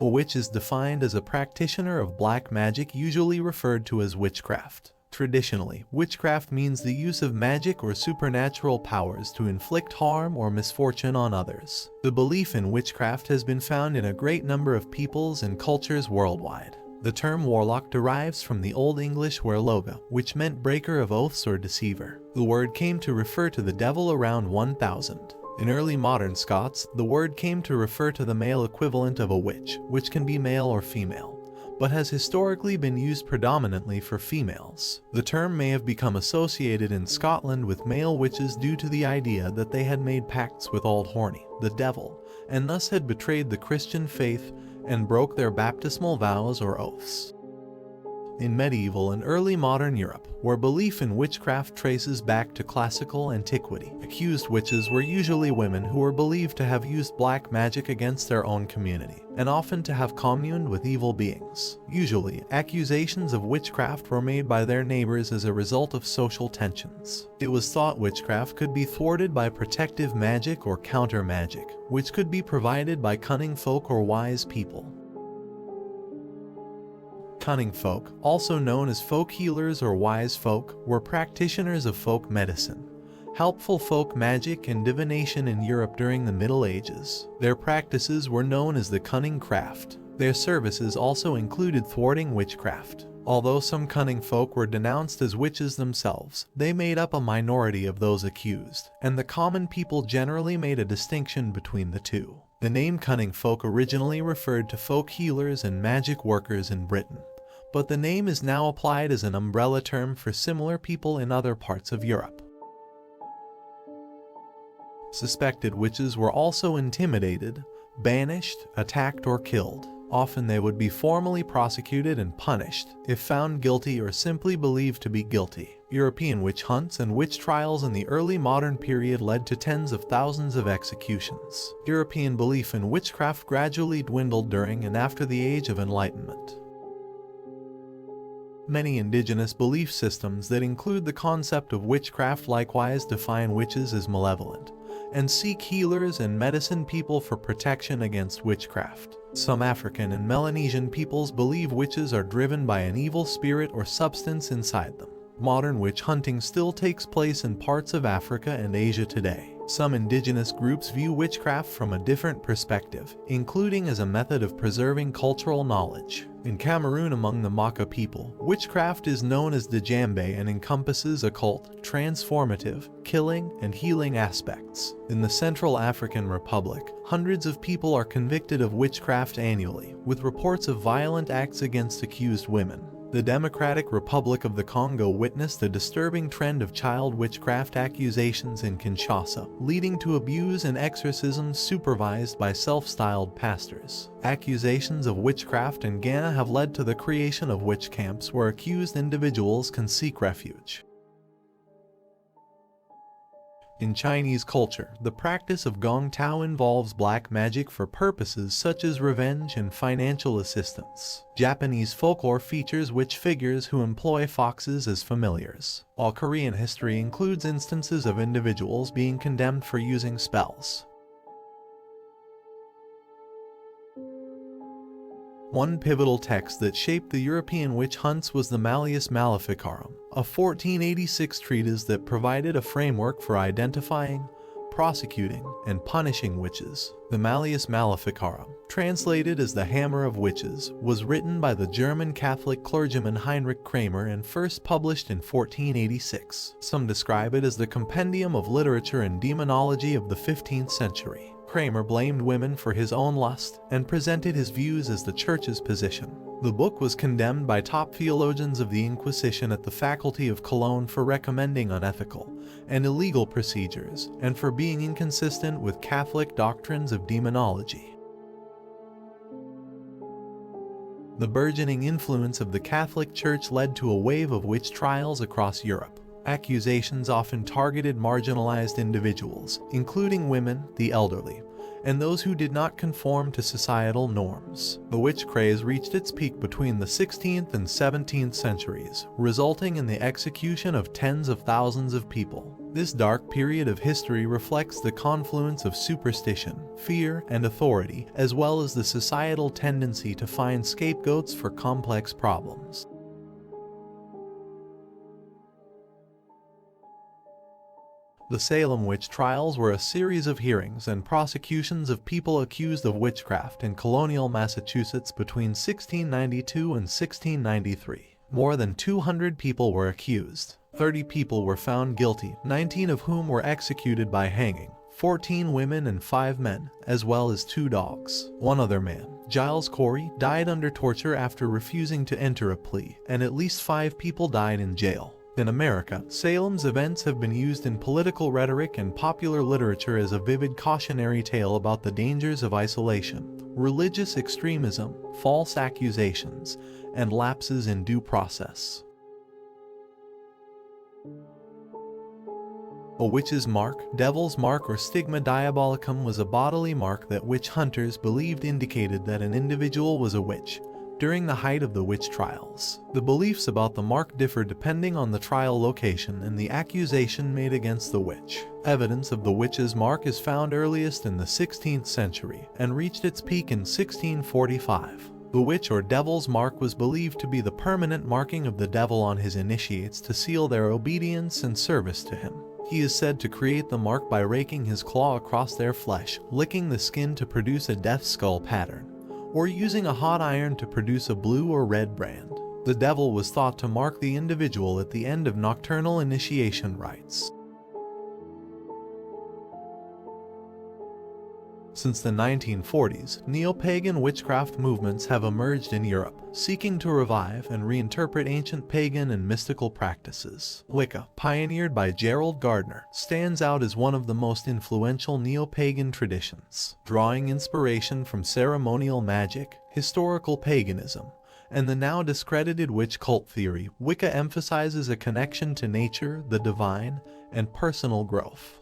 A witch is defined as a practitioner of black magic, usually referred to as witchcraft. Traditionally, witchcraft means the use of magic or supernatural powers to inflict harm or misfortune on others. The belief in witchcraft has been found in a great number of peoples and cultures worldwide. The term warlock derives from the Old English werloga, which meant breaker of oaths or deceiver. The word came to refer to the devil around 1000. In early modern Scots, the word came to refer to the male equivalent of a witch, which can be male or female, but has historically been used predominantly for females. The term may have become associated in Scotland with male witches due to the idea that they had made pacts with Old Horny, the devil, and thus had betrayed the Christian faith and broke their baptismal vows or oaths. In medieval and early modern Europe, where belief in witchcraft traces back to classical antiquity, accused witches were usually women who were believed to have used black magic against their own community, and often to have communed with evil beings. Usually, accusations of witchcraft were made by their neighbors as a result of social tensions. It was thought witchcraft could be thwarted by protective magic or counter magic, which could be provided by cunning folk or wise people. Cunning folk, also known as folk healers or wise folk, were practitioners of folk medicine, helpful folk magic and divination in Europe during the Middle Ages. Their practices were known as the cunning craft. Their services also included thwarting witchcraft. Although some cunning folk were denounced as witches themselves, they made up a minority of those accused, and the common people generally made a distinction between the two. The name cunning folk originally referred to folk healers and magic workers in Britain, but the name is now applied as an umbrella term for similar people in other parts of Europe. Suspected witches were also intimidated, banished, attacked, or killed. Often they would be formally prosecuted and punished if found guilty or simply believed to be guilty. European witch hunts and witch trials in the early modern period led to tens of thousands of executions. European belief in witchcraft gradually dwindled during and after the Age of Enlightenment. Many indigenous belief systems that include the concept of witchcraft likewise define witches as malevolent, and seek healers and medicine people for protection against witchcraft. Some African and Melanesian peoples believe witches are driven by an evil spirit or substance inside them. Modern witch hunting still takes place in parts of Africa and Asia today. Some indigenous groups view witchcraft from a different perspective, including as a method of preserving cultural knowledge. In Cameroon, among the Maka people, witchcraft is known as Djambe and encompasses occult, transformative, killing, and healing aspects. In the Central African Republic, hundreds of people are convicted of witchcraft annually, with reports of violent acts against accused women. The Democratic Republic of the Congo witnessed a disturbing trend of child witchcraft accusations in Kinshasa, leading to abuse and exorcisms supervised by self-styled pastors. Accusations of witchcraft in Ghana have led to the creation of witch camps where accused individuals can seek refuge. In Chinese culture, the practice of gong tao involves black magic for purposes such as revenge and financial assistance. Japanese folklore features witch figures who employ foxes as familiars, while Korean history includes instances of individuals being condemned for using spells. One pivotal text that shaped the European witch hunts was the Malleus Maleficarum, a 1486 treatise that provided a framework for identifying, prosecuting, and punishing witches. The Malleus Maleficarum, translated as the Hammer of Witches, was written by the German Catholic clergyman Heinrich Kramer and first published in 1486. Some describe it as the compendium of literature and demonology of the 15th century. Kramer blamed women for his own lust and presented his views as the Church's position. The book was condemned by top theologians of the Inquisition at the Faculty of Cologne for recommending unethical and illegal procedures and for being inconsistent with Catholic doctrines of demonology. The burgeoning influence of the Catholic Church led to a wave of witch trials across Europe. Accusations often targeted marginalized individuals, including women, the elderly, and those who did not conform to societal norms. The witch craze reached its peak between the 16th and 17th centuries, resulting in the execution of tens of thousands of people. This dark period of history reflects the confluence of superstition, fear, and authority, as well as the societal tendency to find scapegoats for complex problems. The Salem witch trials were a series of hearings and prosecutions of people accused of witchcraft in colonial Massachusetts between 1692 and 1693. More than 200 people were accused. 30 people were found guilty, 19 of whom were executed by hanging, 14 women and 5 men, as well as 2 dogs. One other man, Giles Corey, died under torture after refusing to enter a plea, and at least 5 people died in jail. In America, Salem's events have been used in political rhetoric and popular literature as a vivid cautionary tale about the dangers of isolation, religious extremism, false accusations, and lapses in due process. A witch's mark, devil's mark, or stigma diabolicum was a bodily mark that witch hunters believed indicated that an individual was a witch. During the height of the witch trials, the beliefs about the mark differed depending on the trial location and the accusation made against the witch. Evidence of the witch's mark is found earliest in the 16th century and reached its peak in 1645. The witch or devil's mark was believed to be the permanent marking of the devil on his initiates to seal their obedience and service to him. He is said to create the mark by raking his claw across their flesh, licking the skin to produce a death skull pattern, or using a hot iron to produce a blue or red brand. The devil was thought to mark the individual at the end of nocturnal initiation rites. Since the 1940s, neo-pagan witchcraft movements have emerged in Europe, seeking to revive and reinterpret ancient pagan and mystical practices. Wicca, pioneered by Gerald Gardner, stands out as one of the most influential neo-pagan traditions, drawing inspiration from ceremonial magic, historical paganism, and the now discredited witch cult theory. Wicca emphasizes a connection to nature, the divine, and personal growth.